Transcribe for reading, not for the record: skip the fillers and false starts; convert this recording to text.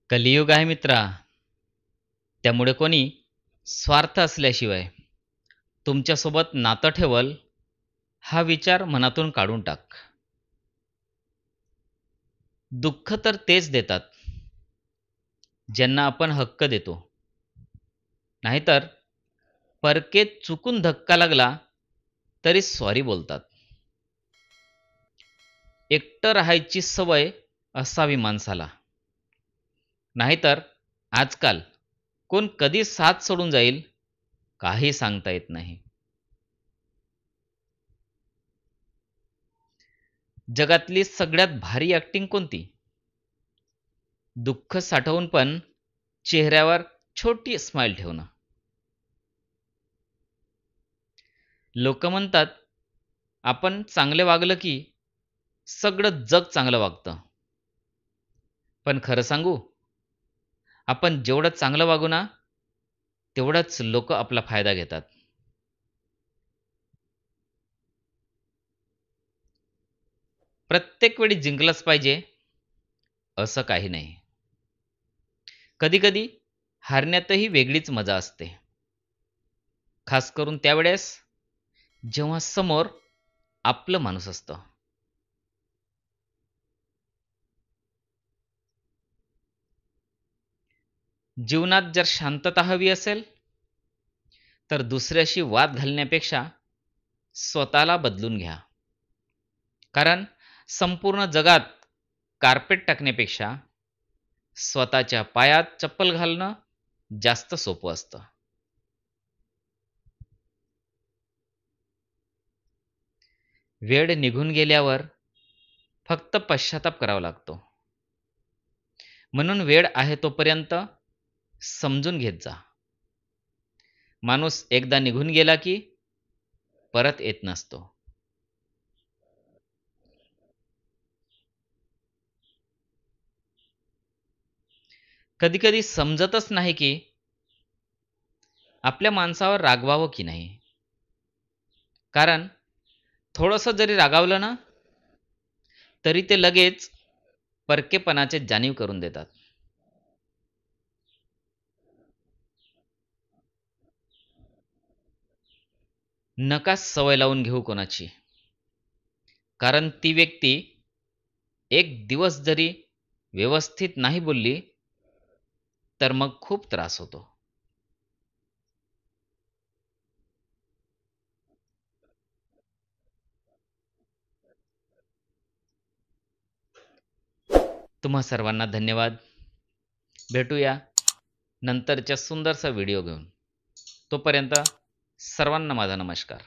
कलियुग आहे मित्रा. त्यामुळे कोणी स्वार्थ असल्याशिवाय तुमच्यासोबत नातं ठेवल हा विचार मनातून काढून टाक. दुःख तर तेच देतात ज्यांना आपण हक्क देतो. नाहीतर परके चुकून धक्का लागला तरी सॉरी बोलतात. एकटं राहायची सवय असावी माणसाला. नाहीतर आजकाल कोण कधी साथ सोडून जाईल काही सांगता येत नाही. जगातली सगळ्यात भारी ॲक्टिंग कोणती? दुःख साठवून पण चेहऱ्यावर छोटी स्माईल ठेवणं. लोक म्हणतात आपण चांगले वागलं की सगळं जग चांगलं वागतं. पण खरं सांगू, आपण जेवढं चांगलं वागू ना तेवढंच लोक आपला फायदा घेतात. प्रत्येक वेळी जिंकलंच पाहिजे असं काही नाही. कधी कधी हारण्यातही वेगळीच मजा असते. खास करून त्यावेळेस जेव्हा समोर आपलं माणूस असतं. जीवनात जर शांतता हवी असेल तर दुसऱ्याशी वाद घालण्यापेक्षा स्वतःला बदलून घ्या. कारण संपूर्ण जगात कार्पेट टाकण्यापेक्षा स्वतःच्या पायात चप्पल घालणं जास्त सोपं असतं. वेळ निघून गेल्यावर फक्त पश्चाताप करावा लागतो. म्हणून वेळ आहे तोपर्यंत समजून घेत जा. माणूस एकदा निघून गेला की परत येत नसतो. कधी कधी समजतच नाही की आपल्या माणसावर रागवावं की नाही. कारण थोडंसं जरी रागावलं ना तरी ते लगेच परकेपणाचे जाणीव करून देतात. नका सवय लावून घेऊ कोणाची. कारण ती व्यक्ती एक दिवस जरी व्यवस्थित नाही बोलली तर मग खूप त्रास होतो. तुम्हा सर्वांना धन्यवाद. भेटूया नंतरच्या सुंदरसा व्हिडिओ घेऊन. तोपर्यंत सर्वांना माझा नमस्कार.